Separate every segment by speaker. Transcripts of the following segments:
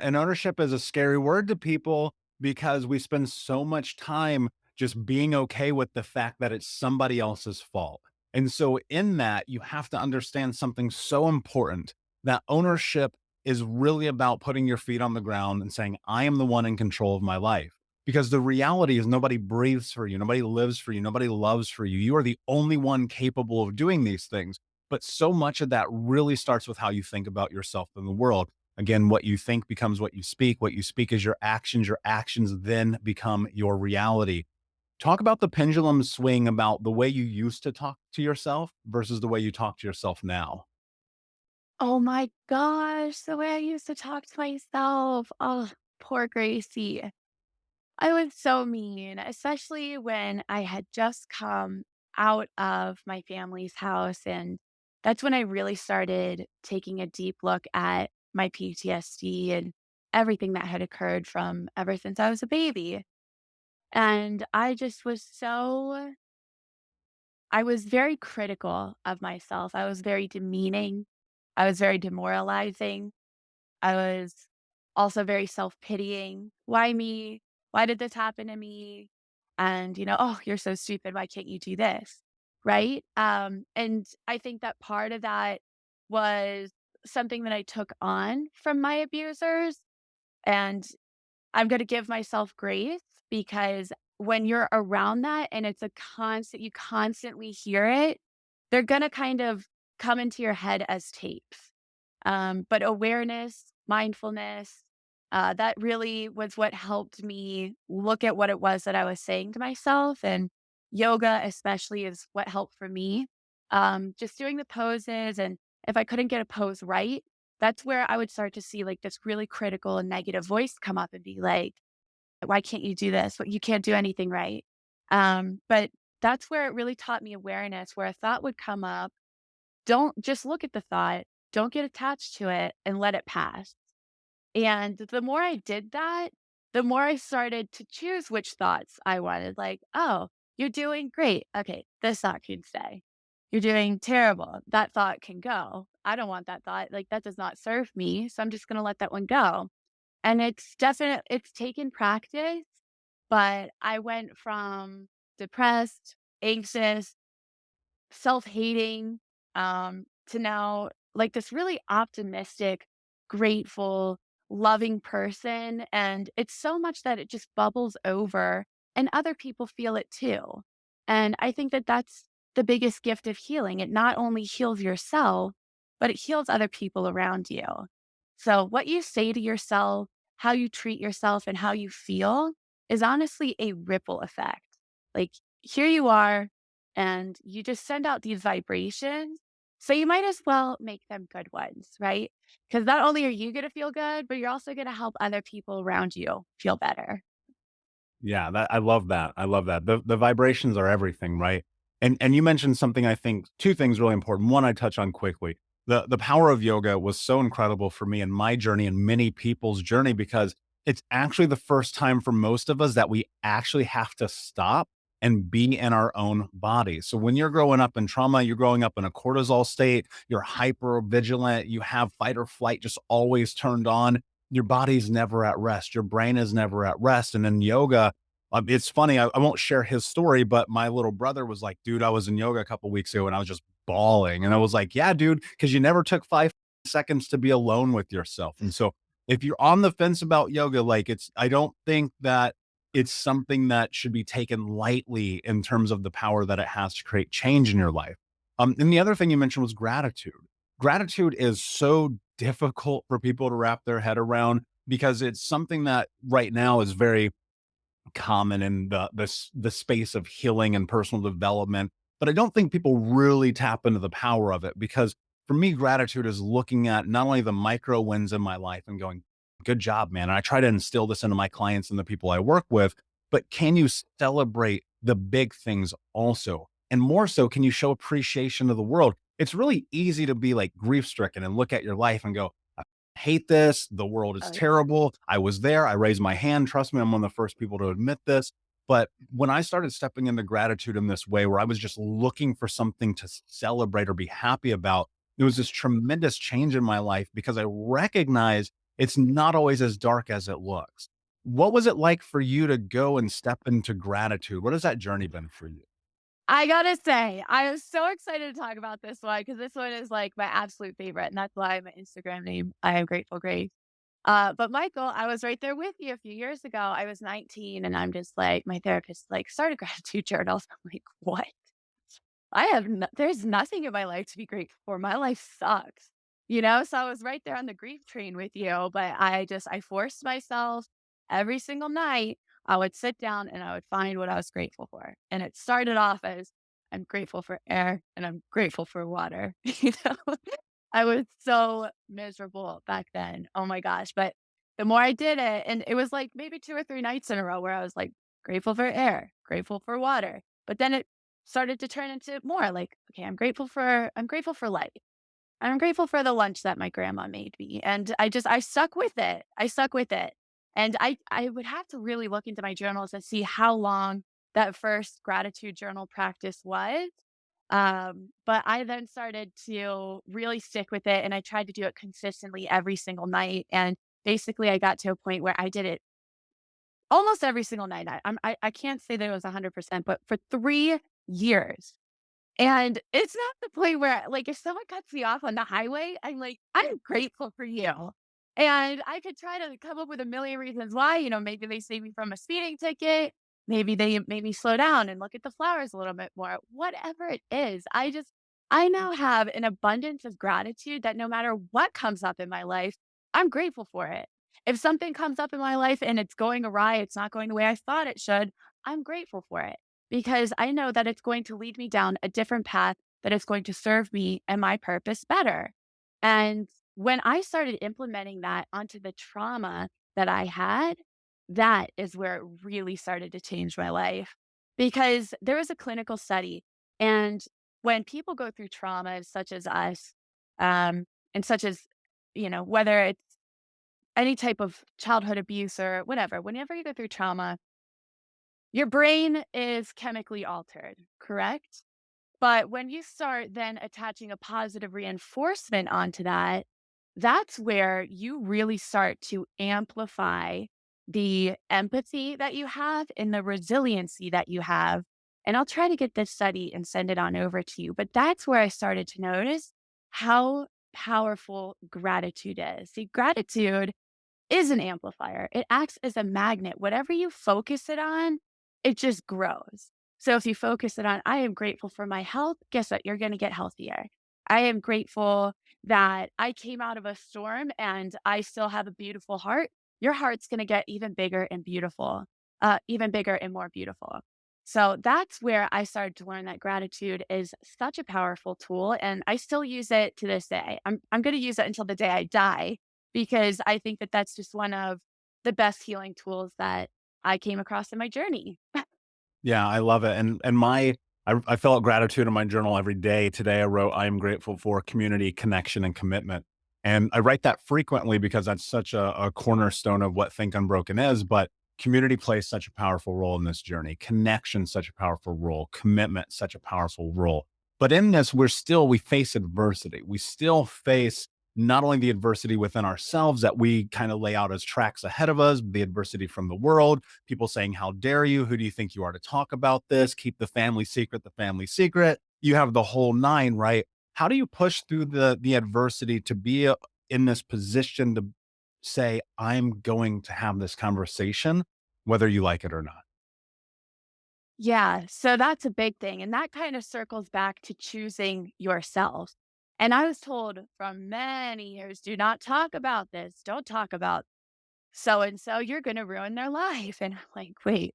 Speaker 1: And ownership is a scary word to people because we spend so much time just being okay with the fact that it's somebody else's fault. And so, in that, you have to understand something so important, that ownership is really about putting your feet on the ground and saying, I am the one in control of my life. Because the reality is, nobody breathes for you, nobody lives for you, nobody loves for you. You are the only one capable of doing these things. But so much of that really starts with how you think about yourself and the world. Again, what you think becomes what you speak is your actions then become your reality. Talk about the pendulum swing about the way you used to talk to yourself versus the way you talk to yourself now.
Speaker 2: Oh my gosh, the way I used to talk to myself. Oh, poor Gracie. I was so mean, especially when I had just come out of my family's house. And that's when I really started taking a deep look at my PTSD and everything that had occurred from ever since I was a baby. And I just was so, I was very critical of myself. I was very demeaning. I was very demoralizing. I was also very self-pitying. "Why me? Why did this happen to me?" And, "Oh, you're so stupid. Why can't you do this?" Right? And I think that part of that was something that I took on from my abusers, and I'm gonna give myself grace because when you're around that and it's a constant you constantly hear it, they're gonna kind of come into your head as tapes. But awareness, mindfulness, that really was what helped me look at what it was that I was saying to myself. And yoga, especially, is what helped for me. Just doing the poses. And if I couldn't get a pose right, that's where I would start to see like this really critical and negative voice come up and be like, why can't you do this? You can't do anything right. But that's where it really taught me awareness, where a thought would come up. Don't just look at the thought, don't get attached to it and let it pass. And the more I did that, the more I started to choose which thoughts I wanted. Like, oh, you're doing great. Okay, this thought can stay. You're doing terrible. That thought can go. I don't want that thought. Like, that does not serve me. So I'm just going to let that one go. And it's taken practice, but I went from depressed, anxious, self-hating, to now, like, this really optimistic, grateful, loving person, and it's so much that it just bubbles over, and other people feel it too. And I think that that's the biggest gift of healing. It not only heals yourself, but it heals other people around you. So what you say to yourself, how you treat yourself, and how you feel is honestly a ripple effect. Like, here you are, and you just send out these vibrations. So you might as well make them good ones, right? Because not only are you going to feel good, but you're also going to help other people around you feel better.
Speaker 1: Yeah, that I love that. I love that. The vibrations are everything, right? And you mentioned something, I think 2 things really important. One I touch on quickly. The power of yoga was so incredible for me in my journey and many people's journey because it's actually the first time for most of us that we actually have to stop and be in our own body. So when you're growing up in trauma, you're growing up in a cortisol state, you're hyper vigilant, you have fight or flight just always turned on. Your body's never at rest. Your brain is never at rest. And in yoga, it's funny. I won't share his story, but my little brother was like, "Dude, I was in yoga a couple weeks ago, and I was just bawling." And I was like, "Yeah, dude, because you never took 5 seconds to be alone with yourself." And so, if you're on the fence about yoga, like I don't think that it's something that should be taken lightly in terms of the power that it has to create change in your life. And the other thing you mentioned was gratitude. Gratitude is so difficult for people to wrap their head around because it's something that right now is very common in the space of healing and personal development, but I don't think people really tap into the power of it because for me, gratitude is looking at not only the micro wins in my life and going, "Good job, man." And I try to instill this into my clients and the people I work with, but can you celebrate the big things also? And more so, can you show appreciation to the world? It's really easy to be like grief stricken and look at your life and go, hate this. The world is
Speaker 2: Oh, yeah.
Speaker 1: terrible. I was there. I raised my hand. Trust me, I'm one of the first people to admit this. But when I started stepping into gratitude in this way, where I was just looking for something to celebrate or be happy about, there was this tremendous change in my life because I recognized it's not always as dark as it looks. What was it like for you to go and step into gratitude? What has that journey been for you?
Speaker 2: I gotta say, I am so excited to talk about this one because this one is like my absolute favorite, and that's why my Instagram name I am Grateful Grace. But Michael, I was right there with you a few years ago. I was 19, and I'm just like, my therapist like started gratitude journals. I'm like, what? There's nothing in my life to be grateful for. My life sucks, you know? So I was right there on the grief train with you, but I forced myself every single night. I would sit down and I would find what I was grateful for. And it started off as I'm grateful for air and I'm grateful for water. You know, I was so miserable back then. Oh my gosh. But the more I did it, and it was like maybe 2 or 3 nights in a row where I was like grateful for air, grateful for water. But then it started to turn into more like, okay, I'm grateful for life. I'm grateful for the lunch that my grandma made me. And I stuck with it. I stuck with it. And I would have to really look into my journals and see how long that first gratitude journal practice was. But I then started to really stick with it and I tried to do it consistently every single night. And basically I got to a point where I did it almost every single night. I can't say that it was 100%, but for 3 years. And it's not the point where, like, if someone cuts me off on the highway, I'm like, "I'm grateful for you." And I could try to come up with a million reasons why, maybe they saved me from a speeding ticket, maybe they made me slow down and look at the flowers a little bit more. Whatever it is, I now have an abundance of gratitude that no matter what comes up in my life, I'm grateful for it. If something comes up in my life and it's going awry, it's not going the way I thought it should, I'm grateful for it because I know that it's going to lead me down a different path that is going to serve me and my purpose better. And when I started implementing that onto the trauma that I had, that is where it really started to change my life. Because there was a clinical study, and when people go through trauma, such as us, and such as, whether it's any type of childhood abuse or whatever, whenever you go through trauma, your brain is chemically altered, correct? But when you start then attaching a positive reinforcement onto that, that's where you really start to amplify the empathy that you have and the resiliency that you have. And I'll try to get this study and send it on over to you. But that's where I started to notice how powerful gratitude is. See, gratitude is an amplifier. It acts as a magnet. Whatever you focus it on, it just grows. So if you focus it on, I am grateful for my health, guess what? You're going to get healthier. I am grateful that I came out of a storm and I still have a beautiful heart. Your heart's going to get even bigger and beautiful, even bigger and more beautiful. So that's where I started to learn that gratitude is such a powerful tool. And I still use it to this day. I'm going to use it until the day I die because I think that that's just one of the best healing tools that I came across in my journey.
Speaker 1: Yeah, I love it, and I fill out gratitude in my journal every day. Today I wrote, "I am grateful for community, connection, and commitment." And I write that frequently because that's such a cornerstone of what Think Unbroken is, but community plays such a powerful role in this journey. Connection, such a powerful role. Commitment, such a powerful role. But in this, we face adversity. We still face not only the adversity within ourselves that we kind of lay out as tracks ahead of us, the adversity from the world, people saying, "How dare you? Who do you think you are to talk about this? Keep the family secret, the family secret." You have the whole nine, right? How do you push through the adversity to be in this position to say, "I'm going to have this conversation, whether you like it or not"?
Speaker 2: Yeah, so that's a big thing. And that kind of circles back to choosing yourself. And I was told from many years, do not talk about this. Don't talk about so and so. You're going to ruin their life. And I'm like, wait,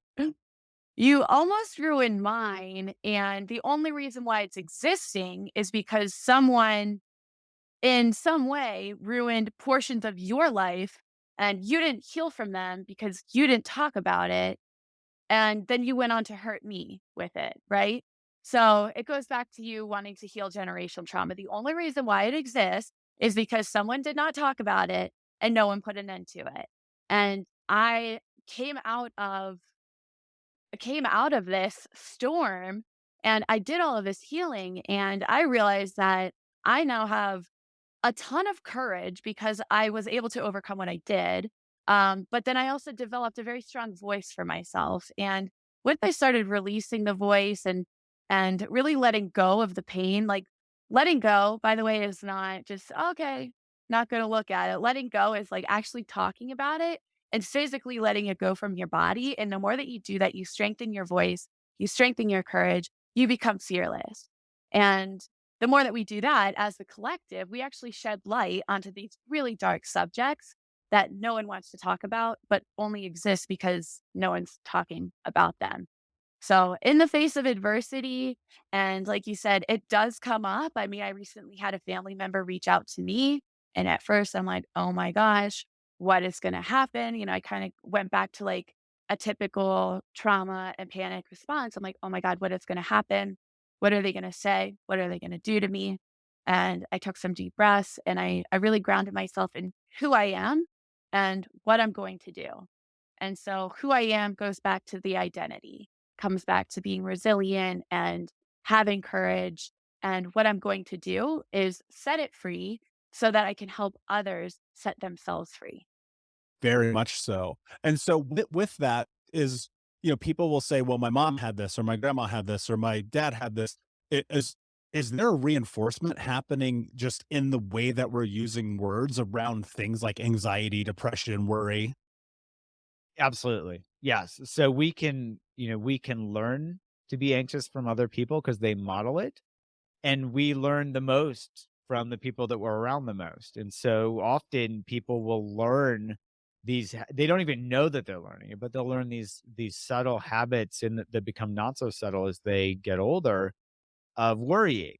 Speaker 2: you almost ruined mine. And the only reason why it's existing is because someone in some way ruined portions of your life and you didn't heal from them because you didn't talk about it. And then you went on to hurt me with it, right? So it goes back to you wanting to heal generational trauma. The only reason why it exists is because someone did not talk about it and no one put an end to it. And I came out of this storm and I did all of this healing and I realized that I now have a ton of courage because I was able to overcome what I did. But then I also developed a very strong voice for myself. And once I started releasing the voice and really letting go of the pain, like letting go, by the way, is not just okay, not gonna look at it. Letting go is like actually talking about it and physically letting it go from your body. And the more that you do that, you strengthen your voice, you strengthen your courage, you become fearless. And the more that we do that as a collective, we actually shed light onto these really dark subjects that no one wants to talk about, but only exist because no one's talking about them. So, in the face of adversity, and like you said, it does come up. I mean, I recently had a family member reach out to me. And at first, I'm like, oh my gosh, what is going to happen? I kind of went back to like a typical trauma and panic response. I'm like, oh my God, what is going to happen? What are they going to say? What are they going to do to me? And I took some deep breaths and I really grounded myself in who I am and what I'm going to do. And so, who I am goes back to the identity, comes back to being resilient and having courage. And what I'm going to do is set it free so that I can help others set themselves free.
Speaker 1: Very much so. And so with that is, people will say, well, my mom had this, or my grandma had this, or my dad had this. Is there a reinforcement happening just in the way that we're using words around things like anxiety, depression, worry?
Speaker 3: Absolutely. Yes. So we can learn to be anxious from other people because they model it. And we learn the most from the people that were around the most. And so often people will learn they don't even know that they're learning it, but they'll learn these subtle habits and that become not so subtle as they get older of worrying,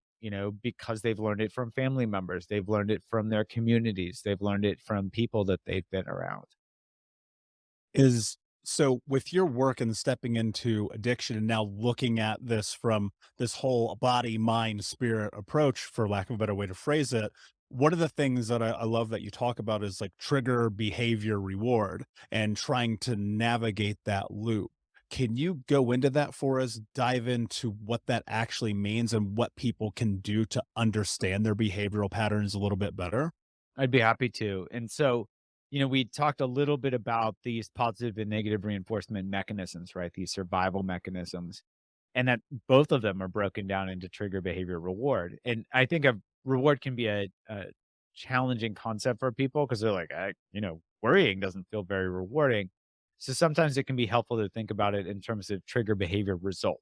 Speaker 3: because they've learned it from family members, they've learned it from their communities, they've learned it from people that they've been around.
Speaker 1: Is so with your work and stepping into addiction and now looking at this from this whole body, mind, spirit approach, for lack of a better way to phrase it, one of the things that I love that you talk about is like trigger behavior reward and trying to navigate that loop. Can you go into that for us? Dive into what that actually means and what people can do to understand their behavioral patterns a little bit better?
Speaker 3: I'd be happy to. And so, we talked a little bit about these positive and negative reinforcement mechanisms, right? These survival mechanisms, and that both of them are broken down into trigger, behavior, reward. And I think a reward can be a challenging concept for people because they're like, worrying doesn't feel very rewarding. So sometimes it can be helpful to think about it in terms of trigger, behavior, result.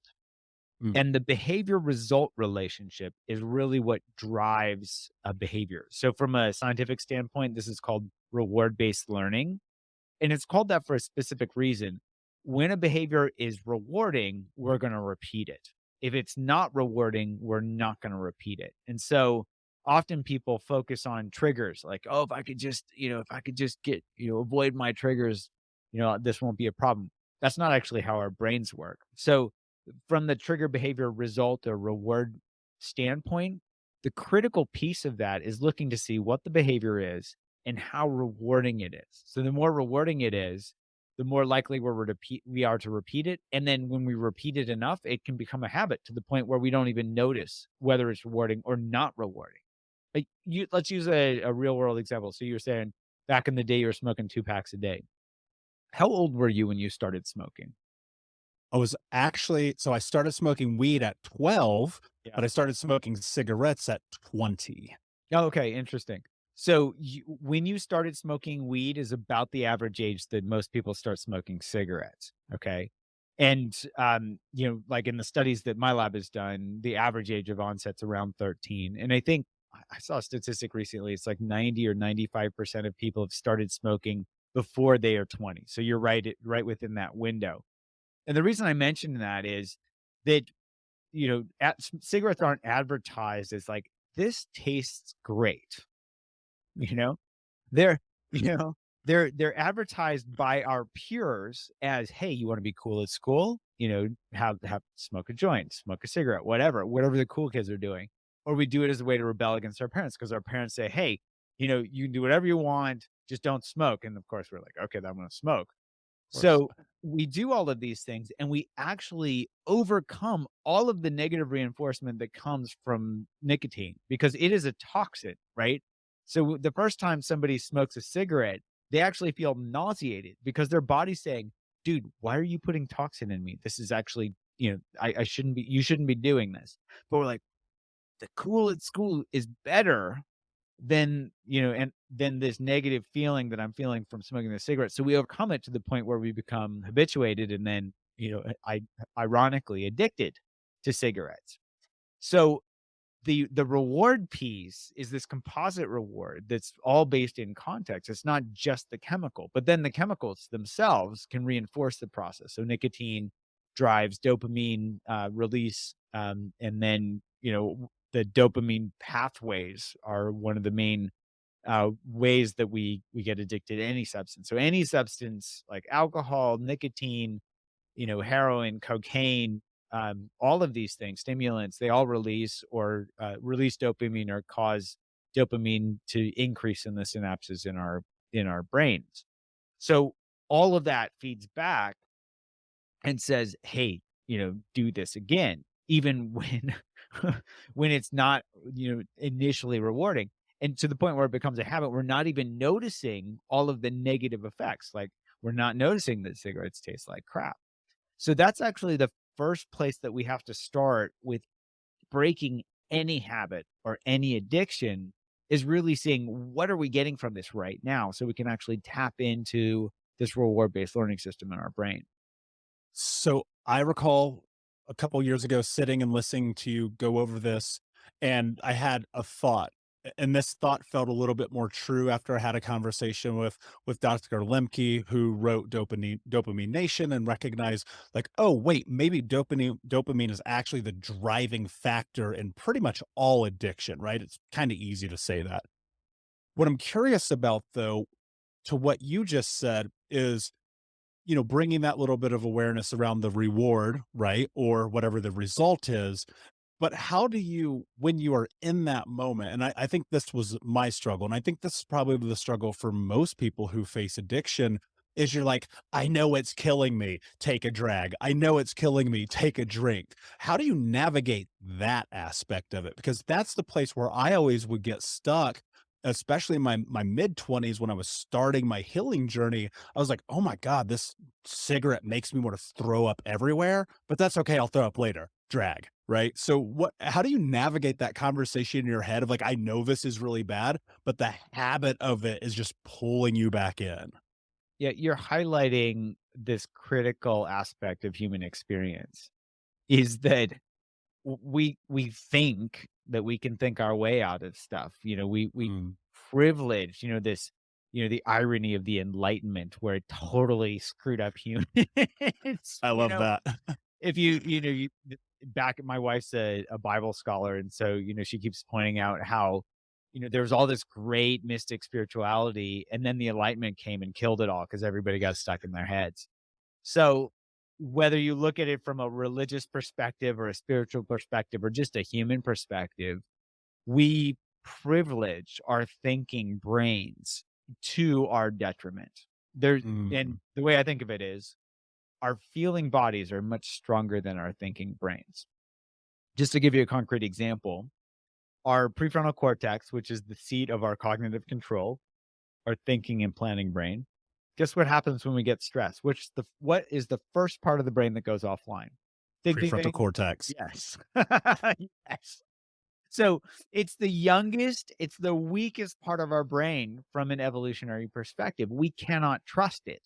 Speaker 1: Mm.
Speaker 3: And the behavior result relationship is really what drives a behavior. So, from a scientific standpoint, this is called reward based learning. And it's called that for a specific reason. When a behavior is rewarding, we're going to repeat it. If it's not rewarding, we're not going to repeat it. And so, often people focus on triggers like, oh, if I could just get, avoid my triggers, this won't be a problem. That's not actually how our brains work. So, from the trigger behavior result or reward standpoint, the critical piece of that is looking to see what the behavior is and how rewarding it is. So the more rewarding it is, the more likely we are to repeat it. And then when we repeat it enough, it can become a habit to the point where we don't even notice whether it's rewarding or not rewarding. Let's use a real world example. So you were saying back in the day, you were smoking 2 packs a day. How old were you when you started smoking?
Speaker 1: I started smoking weed at 12,
Speaker 3: Yeah.
Speaker 1: but I started smoking cigarettes at 20.
Speaker 3: Oh, okay, interesting. So when you started smoking weed is about the average age that most people start smoking cigarettes. Okay. And, like in the studies that my lab has done, the average age of onset's around 13. And I think I saw a statistic recently. It's like 90 or 95% of people have started smoking before they are 20. So you're right within that window. And the reason I mention that is that cigarettes aren't advertised as like, "This tastes great." You know? They're you know, they're advertised by our peers as, "Hey, you wanna be cool at school? Have smoke a joint, smoke a cigarette," whatever the cool kids are doing. Or we do it as a way to rebel against our parents because our parents say, "Hey, you can do whatever you want, just don't smoke." And of course, we're like, "Okay, then I'm gonna smoke."
Speaker 1: Course.
Speaker 3: So we do all of these things and we actually overcome all of the negative reinforcement that comes from nicotine because it is a toxin, right? So the first time somebody smokes a cigarette, they actually feel nauseated because their body's saying, dude, why are you putting toxin in me? This is actually, I shouldn't be, you shouldn't be doing this. But we're like, the cool at school is better than, and then this negative feeling that I'm feeling from smoking the cigarette. So we overcome it to the point where we become habituated and then, I ironically addicted to cigarettes. So the reward piece is this composite reward that's all based in context. It's not just the chemical, but then the chemicals themselves can reinforce the process. So nicotine drives dopamine release, and then the dopamine pathways are one of the main ways that we get addicted to any substance. So any substance like alcohol, nicotine, heroin, cocaine, all of these things, stimulants, they all release dopamine or cause dopamine to increase in the synapses in our brains. So all of that feeds back and says, "Hey, do this again," even when when it's not, initially rewarding. And to the point where it becomes a habit, we're not even noticing all of the negative effects. Like we're not noticing that cigarettes taste like crap. So that's actually the first place that we have to start with breaking any habit or any addiction is really seeing what are we getting from this right now so we can actually tap into this reward-based learning system in our brain.
Speaker 1: So I recall a couple years ago sitting and listening to you go over this, and I had a thought. And this thought felt a little bit more true after I had a conversation with Dr. Lemke, who wrote Dopamine Nation, and recognized like, oh wait, maybe dopamine is actually the driving factor in pretty much all addiction, right? It's kind of easy to say that. What I'm curious about, though, to what you just said is, bringing that little bit of awareness around the reward, right? Or whatever the result is. But how do you, when you are in that moment, and I think this was my struggle, and I think this is probably the struggle for most people who face addiction, is you're like, I know it's killing me, take a drag. I know it's killing me, take a drink. How do you navigate that aspect of it? Because that's the place where I always would get stuck, especially in my mid 20s when I was starting my healing journey. I was like, oh my God, this cigarette makes me want to throw up everywhere, but that's okay. I'll throw up later. Drag. Right. So how do you navigate that conversation in your head of like, I know this is really bad, but the habit of it is just pulling you back in?
Speaker 3: Yeah, you're highlighting this critical aspect of human experience is that we think that we can think our way out of stuff. We
Speaker 1: Mm,
Speaker 3: privilege, this, the irony of the Enlightenment where it totally screwed up humans.
Speaker 1: I
Speaker 3: you
Speaker 1: love
Speaker 3: know,
Speaker 1: that.
Speaker 3: if you back my wife's a Bible scholar, and so, she keeps pointing out how, there was all this great mystic spirituality, and then the Enlightenment came and killed it all because everybody got stuck in their heads. So whether you look at it from a religious perspective or a spiritual perspective or just a human perspective, we privilege our thinking brains to our detriment. And
Speaker 1: Mm,
Speaker 3: the way I think of it is our feeling bodies are much stronger than our thinking brains. Just to give you a concrete example, our prefrontal cortex, which is the seat of our cognitive control, our thinking and planning brain. Guess what happens when we get stressed? What is the first part of the brain that goes offline? Ding, ding,
Speaker 1: prefrontal
Speaker 3: ding.
Speaker 1: cortex.
Speaker 3: Yes. Yes. So it's the youngest, it's the weakest part of our brain from an evolutionary perspective. We cannot trust it.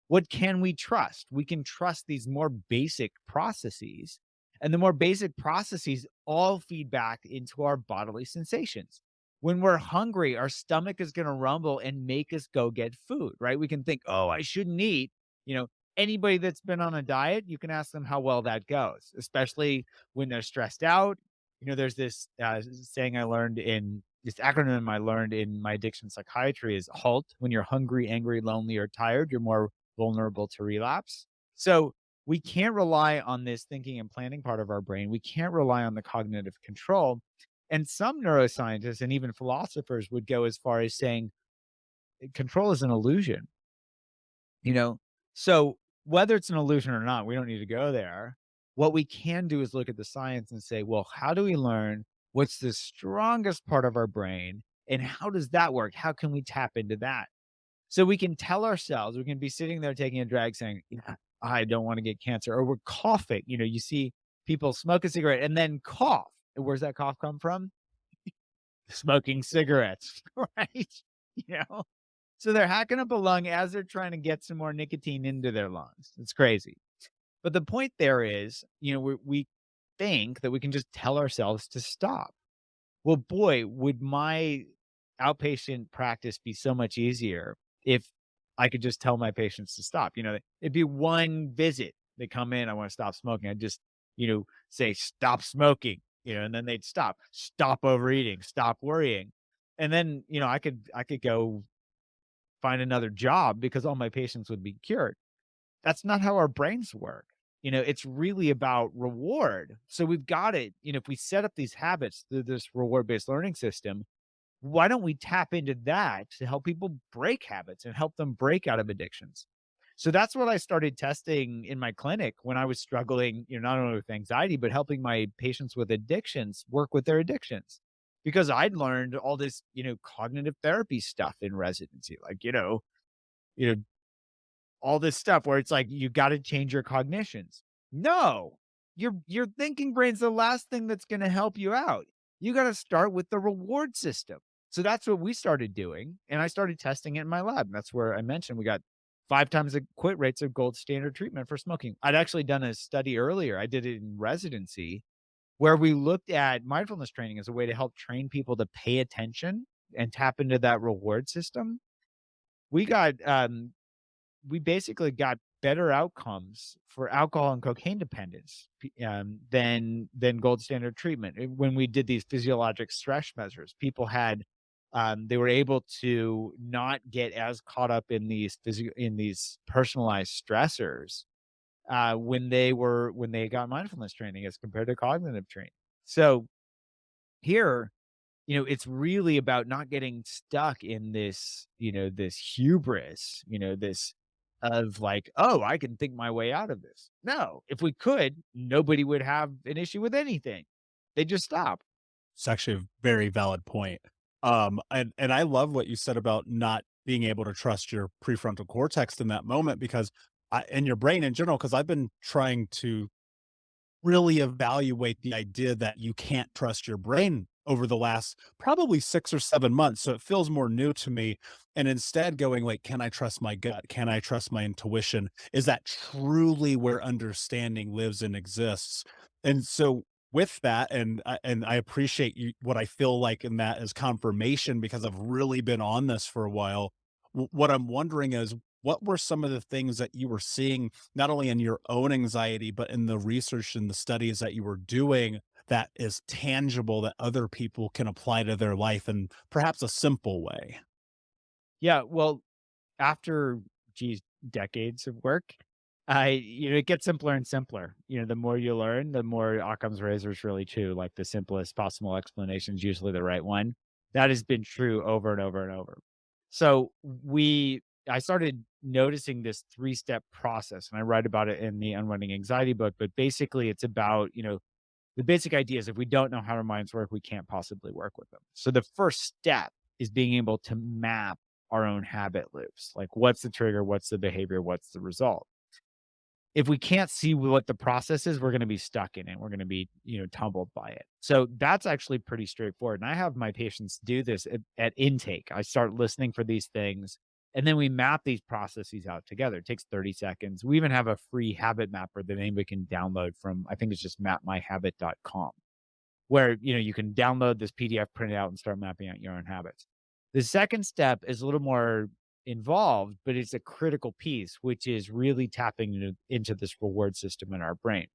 Speaker 3: What can we trust? We can trust these more basic processes. And the more basic processes all feed back into our bodily sensations. When we're hungry, our stomach is going to rumble and make us go get food, right? We can think, oh, I shouldn't eat. You know, Anybody that's been on a diet, you can ask them how well that goes, especially when they're stressed out. There's this saying I learned in this acronym I learned in my addiction psychiatry is HALT. When you're hungry, angry, lonely, or tired, you're more vulnerable to relapse. So we can't rely on this thinking and planning part of our brain. We can't rely on the cognitive control. And some neuroscientists and even philosophers would go as far as saying control is an illusion, you know? So whether it's an illusion or not, we don't need to go there. What we can do is look at the science and say, well, how do we learn what's the strongest part of our brain And how does that work? How can we tap into that? So we can tell ourselves, we can be sitting there taking a drag saying, yeah, I don't want to get cancer, or we're coughing. You know, you see people smoke a cigarette and then cough. Where's that cough come from? Smoking cigarettes, right? You know, so they're hacking up a lung as they're trying to get some more nicotine into their lungs. It's crazy. But the point there is, you know, we think that we can just tell ourselves to stop. Well, boy, would my outpatient practice be so much easier if I could just tell my patients to stop. You know, it'd be one visit. They come in, I want to stop smoking. I'd just, you know, say, stop smoking, you know, and then they'd stop overeating, stop worrying. And then, you know, I could go find another job because all my patients would be cured. That's not how our brains work. You know, it's really about reward. So we've got it. You know, if we set up these habits through this reward based learning system, why don't we tap into that to help people break habits and help them break out of addictions? So that's what I started testing in my clinic when I was struggling, you know, not only with anxiety, but helping my patients with addictions work with their addictions. Because I'd learned all this, you know, cognitive therapy stuff in residency, like, you know, all this stuff where it's like, you got to change your cognitions. No, your thinking brain's the last thing that's going to help you out. You got to start with the reward system. So that's what we started doing. And I started testing it in my lab. And that's where I mentioned we got 5 times the quit rates of gold standard treatment for smoking. I'd actually done a study earlier. I did it in residency where we looked at mindfulness training as a way to help train people to pay attention and tap into that reward system. We got we basically got better outcomes for alcohol and cocaine dependence than gold standard treatment. When we did these physiologic stress measures, people had they were able to not get as caught up in these personalized stressors when they got mindfulness training as compared to cognitive training. So here, you know, it's really about not getting stuck in this, you know, this hubris, you know, this of like, oh, I can think my way out of this. No, if we could, nobody would have an issue with anything. They just stop.
Speaker 1: It's actually a very valid point. And I love what you said about not being able to trust your prefrontal cortex in that moment because and your brain in general, because I've been trying to really evaluate the idea that you can't trust your brain over the last probably 6 or 7 months, so it feels more new to me, and instead going like, "Can I trust my gut? Can I trust my intuition? Is that truly where understanding lives and exists?" And so with that, and I appreciate you what I feel like in that is confirmation because I've really been on this for a while. What I'm wondering is, what were some of the things that you were seeing not only in your own anxiety, but in the research and the studies that you were doing that is tangible that other people can apply to their life in perhaps a simple way?
Speaker 3: Yeah. Well, after geez, decades of work, it gets simpler and simpler. You know, the more you learn, the more Occam's razor is really true. Like the simplest possible explanation is usually the right one. That has been true over and over and over. So I started noticing this 3-step process, and I write about it in the Unwinding Anxiety book. But basically, it's about, you know, the basic idea is if we don't know how our minds work, we can't possibly work with them. So the first step is being able to map our own habit loops. Like, what's the trigger? What's the behavior? What's the result? If we can't see what the process is, we're going to be stuck in it. We're going to be, you know, tumbled by it. So that's actually pretty straightforward. And I have my patients do this at intake. I start listening for these things, and then we map these processes out together. It takes 30 seconds. We even have a free habit mapper that anybody can download from, I think it's just mapmyhabit.com, where, you know, you can download this PDF, print it out, and start mapping out your own habits. The second step is a little more involved, but it's a critical piece, which is really tapping into this reward system in our brain.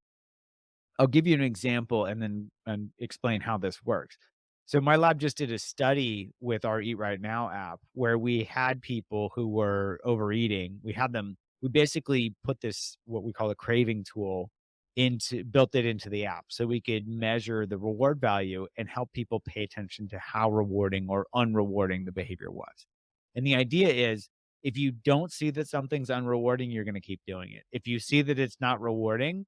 Speaker 3: I'll give you an example and then explain how this works. So my lab just did a study with our Eat Right Now app where we had people who were overeating. We basically put this, what we call a craving tool, built it into the app so we could measure the reward value and help people pay attention to how rewarding or unrewarding the behavior was. And the idea is, if you don't see that something's unrewarding, you're going to keep doing it. If you see that it's not rewarding,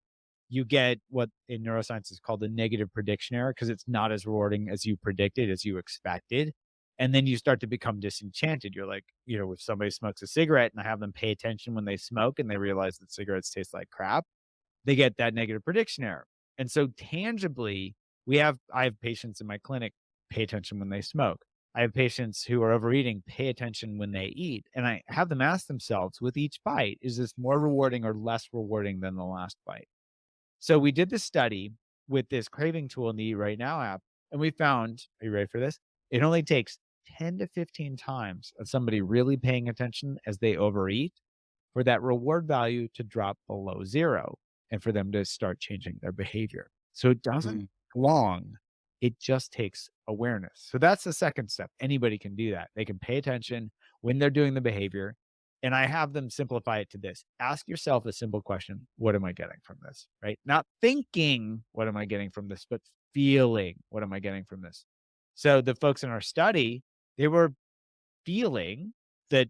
Speaker 3: you get what in neuroscience is called a negative prediction error because it's not as rewarding as you predicted, as you expected. And then you start to become disenchanted. You're like, if somebody smokes a cigarette and I have them pay attention when they smoke and they realize that cigarettes taste like crap, they get that negative prediction error. And so tangibly, I have patients in my clinic pay attention when they smoke. I have patients who are overeating, pay attention when they eat. And I have them ask themselves with each bite, is this more rewarding or less rewarding than the last bite? So we did this study with this craving tool in the Eat Right Now app, and we found, are you ready for this? It only takes 10 to 15 times of somebody really paying attention as they overeat for that reward value to drop below zero and for them to start changing their behavior. So it doesn't take long. It just takes awareness. So that's the second step. Anybody can do that. They can pay attention when they're doing the behavior. And I have them simplify it to this. Ask yourself a simple question. What am I getting from this? Right? Not thinking, what am I getting from this, but feeling, what am I getting from this? So the folks in our study, they were feeling that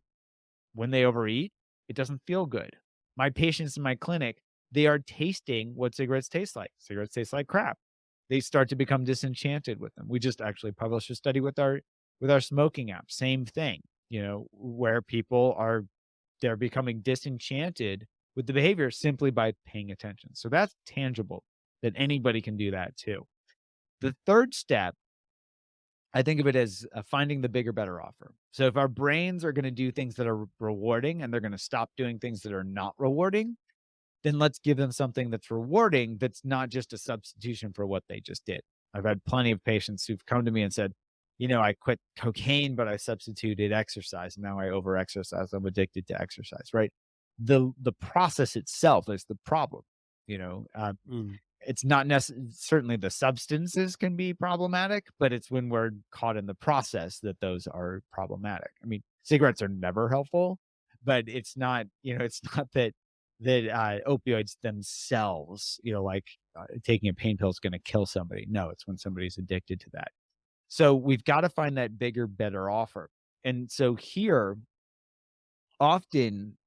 Speaker 3: when they overeat, it doesn't feel good. My patients in my clinic, they are tasting what cigarettes taste like. Cigarettes taste like crap. They start to become disenchanted with them. We just actually published a study with our smoking app. Same thing, where they're becoming disenchanted with the behavior simply by paying attention. So that's tangible that anybody can do that too. The third step, I think of it as finding the bigger, better offer. So if our brains are going to do things that are rewarding and they're going to stop doing things that are not rewarding, then let's give them something that's rewarding that's not just a substitution for what they just did. I've had plenty of patients who've come to me and said, I quit cocaine, but I substituted exercise. Now I over-exercise. I'm addicted to exercise, right? The process itself is the problem. It's not necessarily, certainly the substances can be problematic, but it's when we're caught in the process that those are problematic. I mean, cigarettes are never helpful, but it's not, it's not that opioids themselves, taking a pain pill is going to kill somebody. No, it's when somebody's addicted to that. So we've got to find that bigger, better offer. And so here, often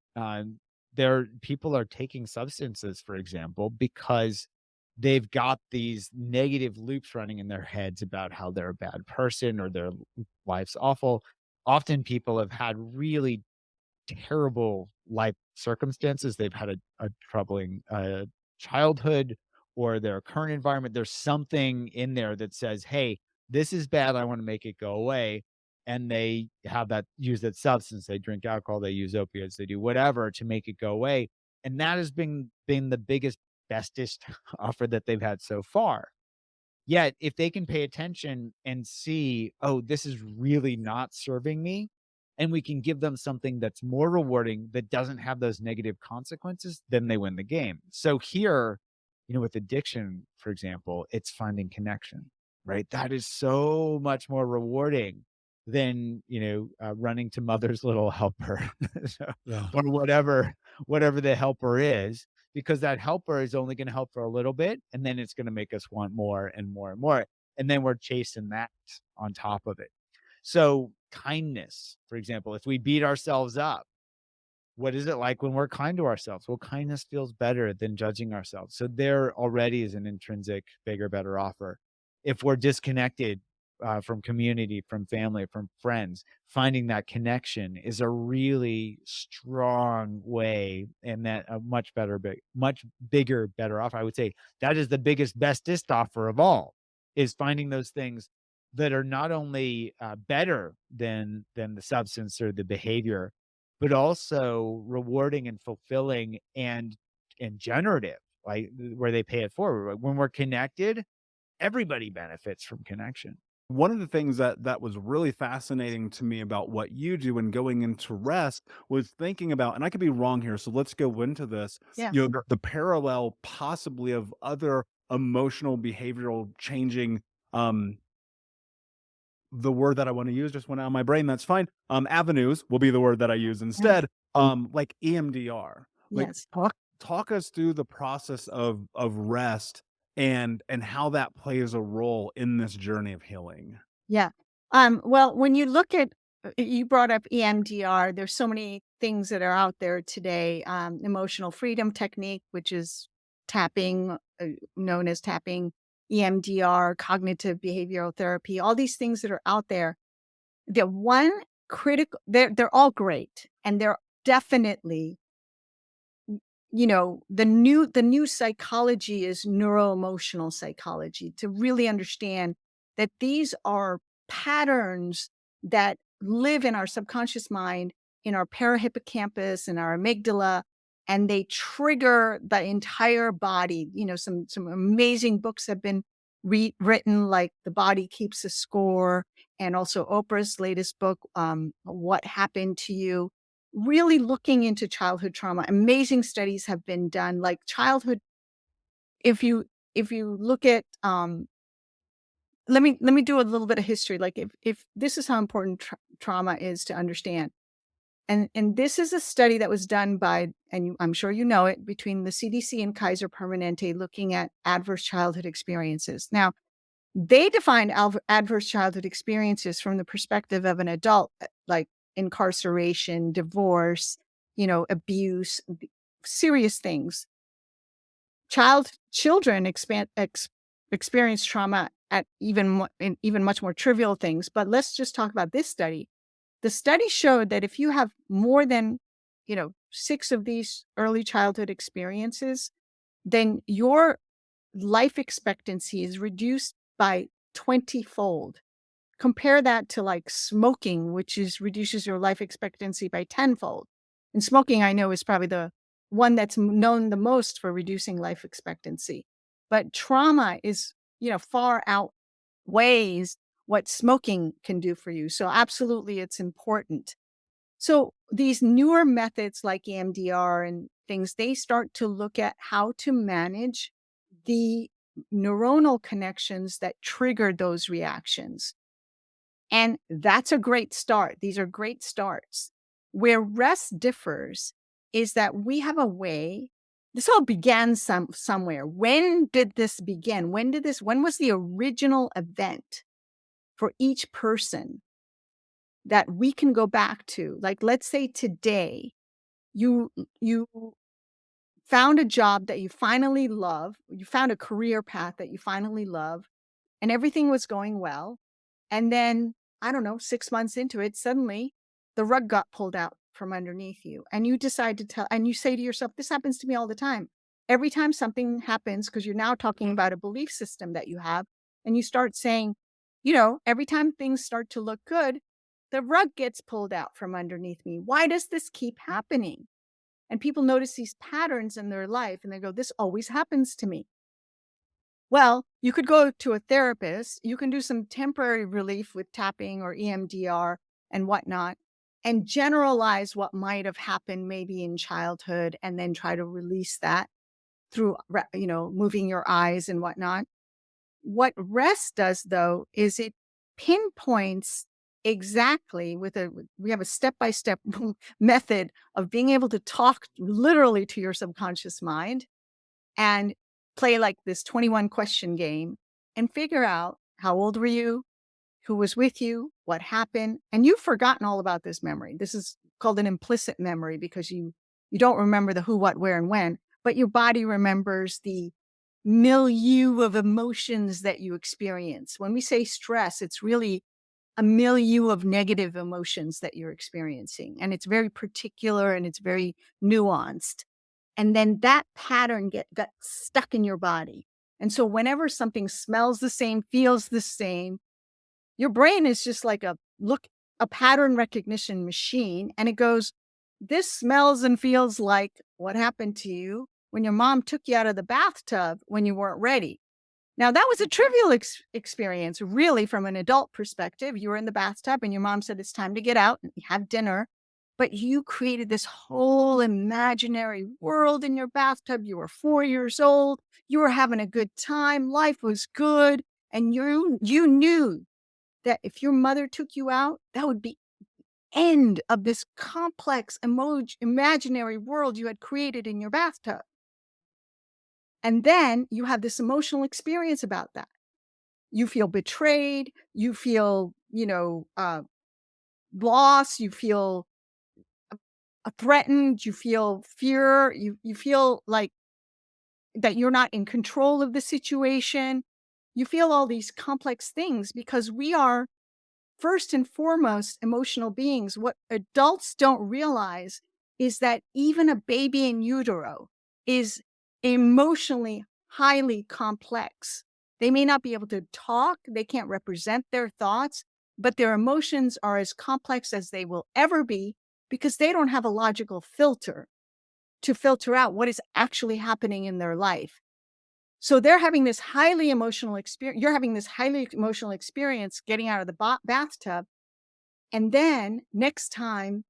Speaker 3: people are taking substances, for example, because they've got these negative loops running in their heads about how they're a bad person or their life's awful. Often people have had really terrible life circumstances. They've had a troubling childhood or their current environment. There's something in there that says, hey, this is bad. I want to make it go away. And they use that substance. They drink alcohol, they use opiates, they do whatever to make it go away. And that has been the biggest, bestest offer that they've had so far. Yet, if they can pay attention and see, oh, this is really not serving me, and we can give them something that's more rewarding that doesn't have those negative consequences, then they win the game. So here, with addiction, for example, it's finding connection, right? That is so much more rewarding than, running to mother's little helper
Speaker 1: Yeah.
Speaker 3: or whatever the helper is, because that helper is only going to help for a little bit. And then it's going to make us want more and more and more. And then we're chasing that on top of it. So kindness, for example, if we beat ourselves up, what is it like when we're kind to ourselves? Well, kindness feels better than judging ourselves. So there already is an intrinsic bigger, better offer. If we're disconnected from community, from family, from friends, finding that connection is a really strong way, and that a much bigger, better offer. I would say that is the biggest, bestest offer of all, is finding those things that are not only better than the substance or the behavior, but also rewarding and fulfilling and generative, like where they pay it forward. When we're connected, everybody benefits from connection.
Speaker 1: One of the things that was really fascinating to me about what you do and going into rest was thinking about, and I could be wrong here, so let's go into this.
Speaker 2: Yeah.
Speaker 1: The parallel possibly of other emotional behavioral changing, the word that I want to use just went out of my brain. That's fine. Avenues will be the word that I use instead. Like EMDR. Like
Speaker 2: Yes.
Speaker 1: talk us through the process of rest and how that plays a role in this journey of healing.
Speaker 4: Yeah. Well, when you look at, you brought up EMDR, there's so many things that are out there today. Emotional freedom technique, which is tapping, known as tapping, EMDR, cognitive behavioral therapy, all these things that are out there. The one critical, they're all great, and they're definitely, the new psychology is neuroemotional psychology, to really understand that these are patterns that live in our subconscious mind, in our parahippocampus and our amygdala, and they trigger the entire body. Some amazing books have been written, like The Body Keeps a Score, and also Oprah's latest book, What Happened to You, really looking into childhood trauma. Amazing studies have been done, like childhood. If you look at, let me do a little bit of history. Like, if this is how important trauma is to understand. And this is a study that was done by, I'm sure you know it, between the CDC and Kaiser Permanente, looking at adverse childhood experiences. Now, they defined adverse childhood experiences from the perspective of an adult, like incarceration, divorce, abuse, serious things. Children experience trauma at in even much more trivial things. But let's just talk about this study. The study showed that if you have more than, 6 of these early childhood experiences, then your life expectancy is reduced by 20-fold. Compare that to like smoking, which reduces your life expectancy by 10-fold. And smoking, I know, is probably the one that's known the most for reducing life expectancy. But trauma is, far outweighs what smoking can do for you. So absolutely, it's important. So these newer methods like EMDR and things, they start to look at how to manage the neuronal connections that trigger those reactions. And that's a great start. These are great starts. Where rest differs is that we have a way. This all began somewhere. When did this begin? When was the original event for each person that we can go back to? Like, let's say today you found a job that you finally love, you found a career path that you finally love, and everything was going well. And then, I don't know, 6 months into it, suddenly the rug got pulled out from underneath you. And you decide and you say to yourself, this happens to me all the time. Every time something happens, because you're now talking about a belief system that you have, and you start saying, every time things start to look good, the rug gets pulled out from underneath me. Why does this keep happening? And people notice these patterns in their life and they go, this always happens to me. Well, you could go to a therapist. You can do some temporary relief with tapping or EMDR and whatnot, and generalize what might have happened maybe in childhood, and then try to release that through, moving your eyes and whatnot. What rest does, though, is it pinpoints exactly we have a step-by-step method of being able to talk literally to your subconscious mind and play like this 21 question game and figure out, how old were you, who was with you, what happened, and you've forgotten all about this memory. This is called an implicit memory, because you don't remember the who, what, where, and when, but your body remembers the milieu of emotions that you experience. When we say stress, it's really a milieu of negative emotions that you're experiencing, and it's very particular and it's very nuanced. And then that pattern got stuck in your body. And so whenever something smells the same, feels the same, your brain is just like a pattern recognition machine. And it goes, this smells and feels like what happened to you when your mom took you out of the bathtub when you weren't ready. Now, that was a trivial experience, really, from an adult perspective. You were in the bathtub and your mom said, it's time to get out and have dinner. But you created this whole imaginary world in your bathtub. You were 4 years old. You were having a good time. Life was good. And you knew that if your mother took you out, that would be end of this complex imaginary world you had created in your bathtub. And then you have this emotional experience about that. You feel betrayed. You feel, lost. You feel threatened. You feel fear. You feel like that you're not in control of the situation. You feel all these complex things because we are first and foremost emotional beings. What adults don't realize is that even a baby in utero is emotionally highly complex. They may not be able to talk, they can't represent their thoughts, but their emotions are as complex as they will ever be because they don't have a logical filter to filter out what is actually happening in their life. So they're having this highly emotional experience. You're having this highly emotional experience getting out of the bathtub. And then next time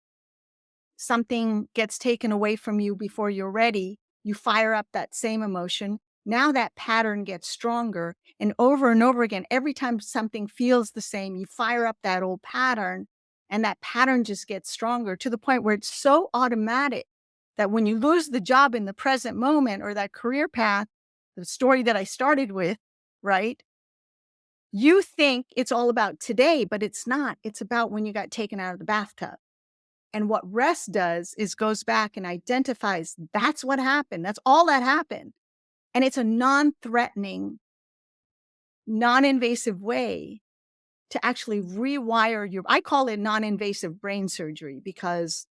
Speaker 4: something gets taken away from you before you're ready, you fire up that same emotion. Now that pattern gets stronger. And over again, every time something feels the same, you fire up that old pattern. And that pattern just gets stronger to the point where it's so automatic that when you lose the job in the present moment or that career path, the story that I started with, right? You think it's all about today, but it's not. It's about when you got taken out of the bathtub. And what rest does is goes back and identifies that's what happened. That's all that happened. And it's a non-threatening, non-invasive way to actually rewire I call it non-invasive brain surgery because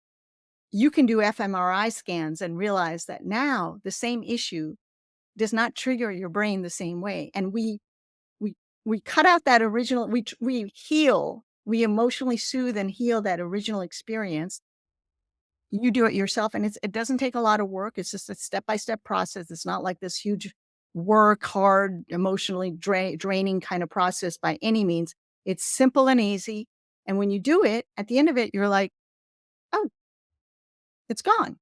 Speaker 4: you can do fMRI scans and realize that now the same issue does not trigger your brain the same way. And we cut out that original, we heal, we emotionally soothe and heal that original experience. You do it yourself, and it doesn't take a lot of work. It's just a step-by-step process. It's not like this huge work, hard, emotionally draining kind of process by any means. It's simple and easy. And when you do it, at the end of it, you're like, oh, it's gone.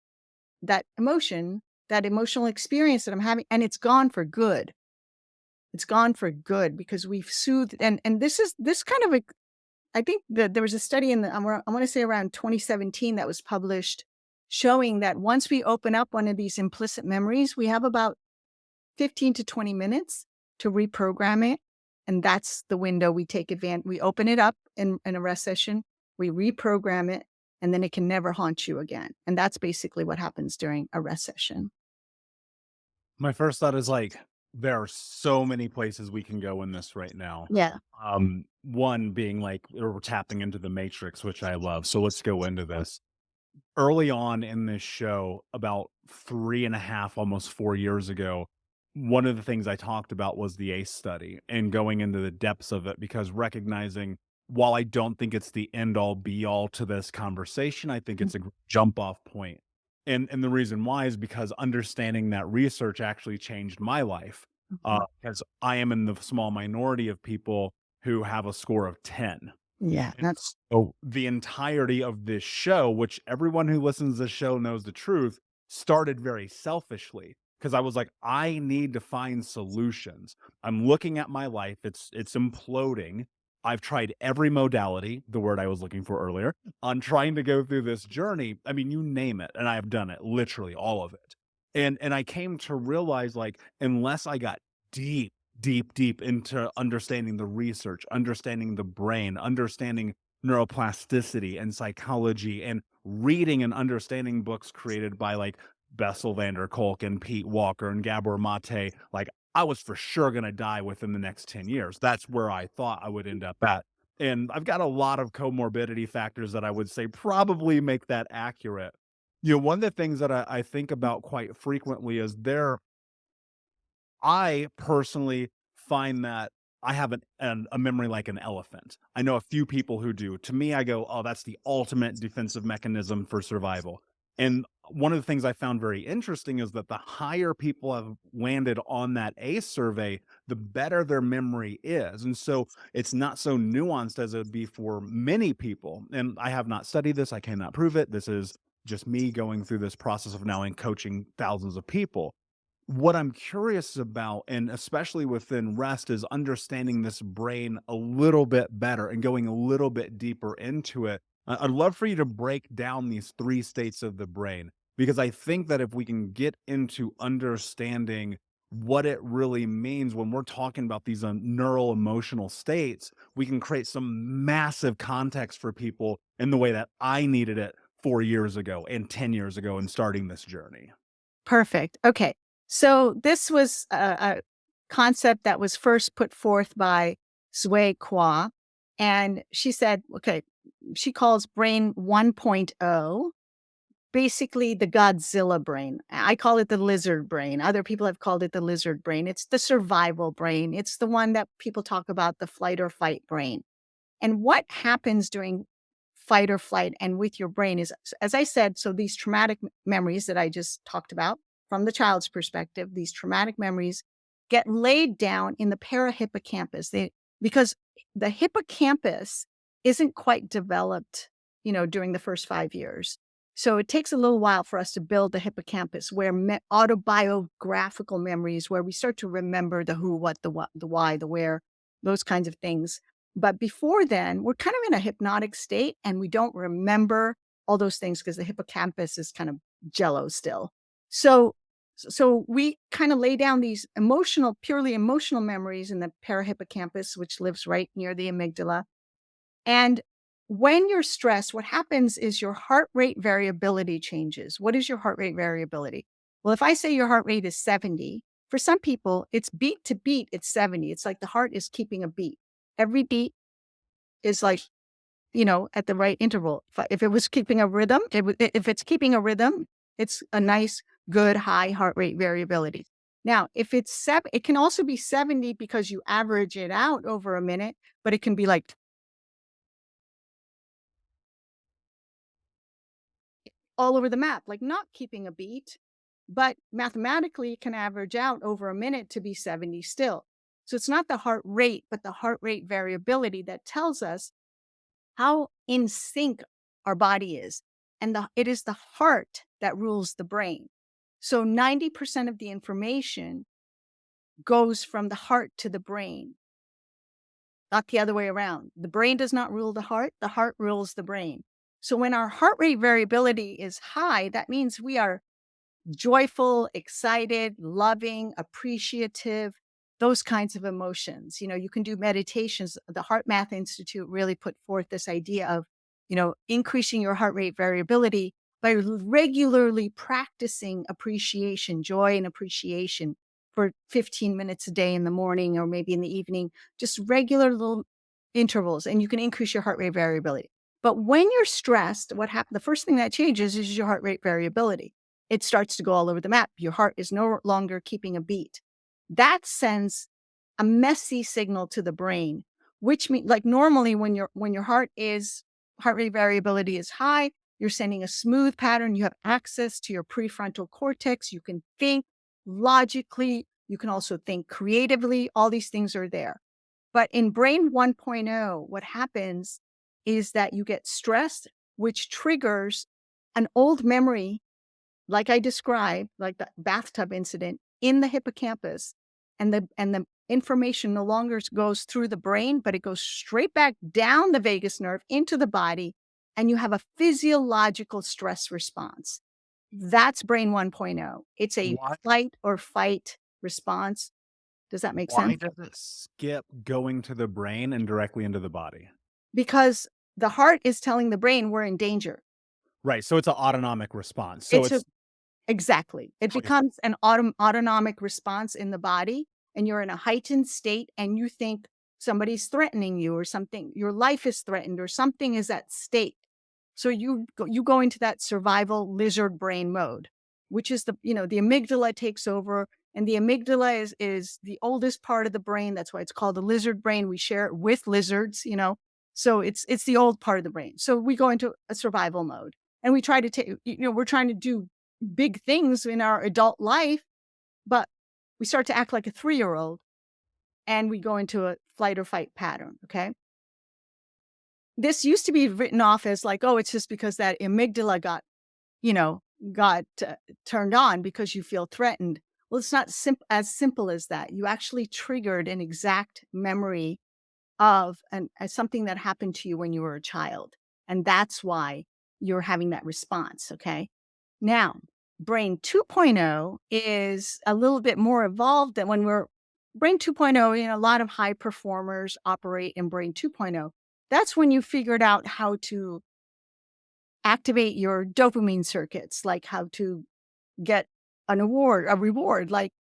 Speaker 4: That emotion, that emotional experience that I'm having, and it's gone for good. It's gone for good because we've soothed. And this kind of I think that there was a study I want to say around 2017 that was published showing that once we open up one of these implicit memories, we have about 15 to 20 minutes to reprogram it. And that's the window we take advantage. We open it up in a rest session, we reprogram it, and then it can never haunt you again. And that's basically what happens during a rest session.
Speaker 1: My first thought is like, there are so many places we can go in this right now.
Speaker 4: Yeah.
Speaker 1: One being like we're tapping into the matrix, which I love. So let's go into this. Early on in this show, about 3.5, almost 4 years ago, one of the things I talked about was the ACE study and going into the depths of it because recognizing while I don't think it's the end all be all to this conversation, I think it's a jump off point. And the reason why is because understanding that research actually changed my life. Because I am in the small minority of people who have a score of 10.
Speaker 4: Yeah.
Speaker 1: And so the entirety of this show, which everyone who listens to this show knows the truth, started very selfishly because I was like, I need to find solutions. I'm looking at my life. It's imploding. I've tried every modality, the word I was looking for earlier, on trying to go through this journey. I mean, you name it, and I have done it, literally all of it. And I came to realize like, unless I got deep into understanding the research, understanding the brain, understanding neuroplasticity and psychology, and reading and understanding books created by like Bessel van der Kolk and Pete Walker and Gabor Mate, like I was for sure going to die within the next 10 years. That's where I thought I would end up at. And I've got a lot of comorbidity factors that I would say probably make that accurate. One of the things that I think about quite frequently is I personally find that I have a memory like an elephant. I know a few people who do. To me, I go, oh, that's the ultimate defensive mechanism for survival. And one of the things I found very interesting is that the higher people have landed on that ACE survey, the better their memory is. And so it's not so nuanced as it would be for many people. And I have not studied this. I cannot prove it. This is just me going through this process of now and coaching thousands of people. What I'm curious about, and especially within rest, is understanding this brain a little bit better and going a little bit deeper into it. I'd love for you to break down these 3 states of the brain, because I think that if we can get into understanding what it really means when we're talking about these neural emotional states, we can create some massive context for people in the way that I needed it 4 years ago and 10 years ago in starting this journey.
Speaker 4: Perfect. Okay. So this was a concept that was first put forth by Zhui Kwa, And she said, okay, she calls brain 1.0 basically the Godzilla brain. I call it the lizard brain. Other people have called it the lizard brain. It's the survival brain. It's the one that people talk about, the flight or fight brain. And what happens during fight or flight and with your brain is, as I said, so these traumatic memories that I just talked about from the child's perspective, these traumatic memories get laid down in the parahippocampus. Because the hippocampus isn't quite developed, during the first 5 years. So it takes a little while for us to build the hippocampus, where autobiographical memories, where we start to remember the who, what, the why, the where, those kinds of things. But before then, we're kind of in a hypnotic state and we don't remember all those things because the hippocampus is kind of jello still. So we kind of lay down these purely emotional memories in the parahippocampus, which lives right near the amygdala. And when you're stressed, what happens is your heart rate variability changes. What is your heart rate variability? Well, if I say your heart rate is 70, for some people, it's beat to beat, it's 70. It's like the heart is keeping a beat. Every beat is like, at the right interval. If it was keeping a rhythm, if it's keeping a rhythm, it's a nice, good, high heart rate variability. Now, if it's it can also be 70 because you average it out over a minute, but it can be like all over the map, like not keeping a beat, but mathematically it can average out over a minute to be 70 still. So it's not the heart rate, but the heart rate variability that tells us how in sync our body is. And it is the heart that rules the brain. So 90% of the information goes from the heart to the brain, not the other way around. The brain does not rule the heart rules the brain. So when our heart rate variability is high, that means we are joyful, excited, loving, appreciative, those kinds of emotions. You can do meditations. The Heart Math Institute really put forth this idea of, increasing your heart rate variability by regularly practicing appreciation, joy and appreciation for 15 minutes a day in the morning or maybe in the evening, just regular little intervals, and you can increase your heart rate variability. But when you're stressed, what happens? The first thing that changes is your heart rate variability. It starts to go all over the map. Your heart is no longer keeping a beat. That sends a messy signal to the brain, which means, like, normally when your heart rate variability is high, you're sending a smooth pattern. You have access to your prefrontal cortex. You can think logically. You can also think creatively. All these things are there. But in brain 1.0, what happens is that you get stressed, which triggers an old memory, like I described, like the bathtub incident in the hippocampus, and the information no longer goes through the brain, but it goes straight back down the vagus nerve into the body, and you have a physiological stress response. That's brain 1.0. It's a
Speaker 1: Why
Speaker 4: flight or fight response. Does that make
Speaker 1: why
Speaker 4: sense?
Speaker 1: does it skip going to the brain and directly into the body?
Speaker 4: Because the heart is telling the brain we're in danger.
Speaker 1: Right, so it's an autonomic response. So
Speaker 4: It's
Speaker 1: it's
Speaker 4: exactly. It
Speaker 1: okay.
Speaker 4: becomes an autonomic response in the body, and you're in a heightened state, and you think somebody's threatening you or something. Your life is threatened or something is at stake. So you go into that survival lizard brain mode, which is the amygdala takes over, and the amygdala is the oldest part of the brain. That's why it's called the lizard brain. We share it with lizards, So it's the old part of the brain. So we go into a survival mode, and we try to take, we're trying to do big things in our adult life, but we start to act like a 3-year-old, and we go into a flight or fight pattern. Okay. This used to be written off as like, oh, it's just because that amygdala got turned on because you feel threatened. Well, it's not as simple as that. You actually triggered an exact memory of something that happened to you when you were a child. And that's why you're having that response. Okay. Now, brain 2.0 is a little bit more evolved than brain 2.0, a lot of high performers operate in brain 2.0. That's when you figured out how to activate your dopamine circuits, like how to get a reward, like,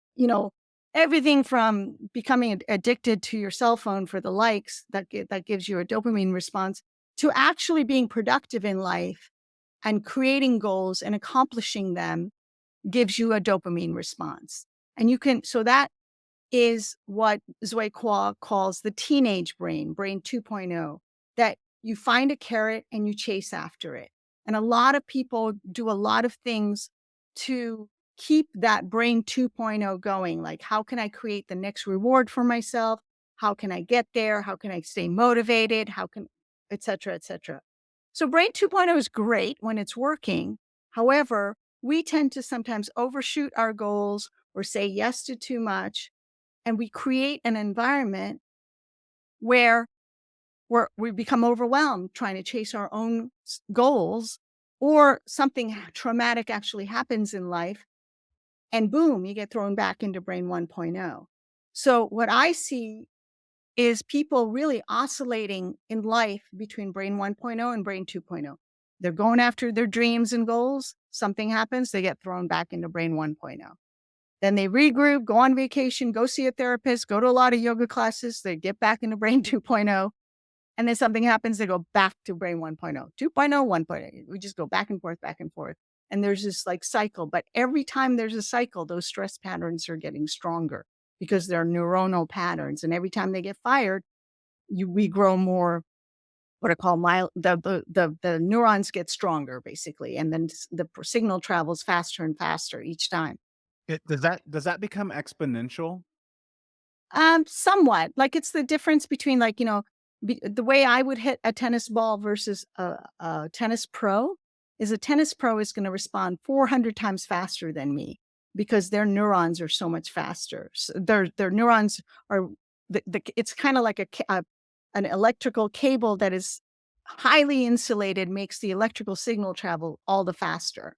Speaker 4: everything from becoming addicted to your cell phone for the likes that gives you a dopamine response to actually being productive in life and creating goals and accomplishing them gives you a dopamine response. And so that is what Zoe Kwa calls the teenage brain 2.0, that you find a carrot and you chase after it. And a lot of people do a lot of things to keep that brain 2.0 going. Like, how can I create the next reward for myself? How can I get there? How can I stay motivated? Et cetera, et cetera. So brain 2.0 is great when it's working. However, we tend to sometimes overshoot our goals or say yes to too much. And we create an environment where we become overwhelmed trying to chase our own goals, or something traumatic actually happens in life, and boom, you get thrown back into brain 1.0. So what I see is people really oscillating in life between brain 1.0 and brain 2.0. They're going after their dreams and goals. Something happens, they get thrown back into brain 1.0. Then they regroup, go on vacation, go see a therapist, go to a lot of yoga classes. They get back into brain 2.0. And then something happens, they go back to brain 1.0, 2.0, 1.0. We just go back and forth, back and forth. And there's this like cycle. But every time there's a cycle, those stress patterns are getting stronger because they're neuronal patterns. And every time they get fired, we grow more, what I call the neurons get stronger, basically. And then the signal travels faster and faster each time.
Speaker 1: Does that become exponential?
Speaker 4: Somewhat. Like, it's the difference between, like, the way I would hit a tennis ball versus a tennis pro is a tennis pro is going to respond 400 times faster than me because their neurons are so much faster. So their neurons are it's kind of like an electrical cable that is highly insulated, makes the electrical signal travel all the faster.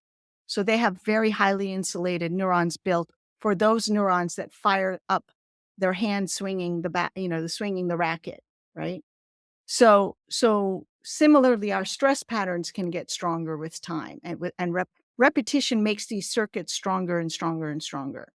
Speaker 4: So they have very highly insulated neurons built for those neurons that fire up their hand swinging the bat, swinging the racket, right? So similarly, our stress patterns can get stronger with time, and repetition makes these circuits stronger and stronger and stronger.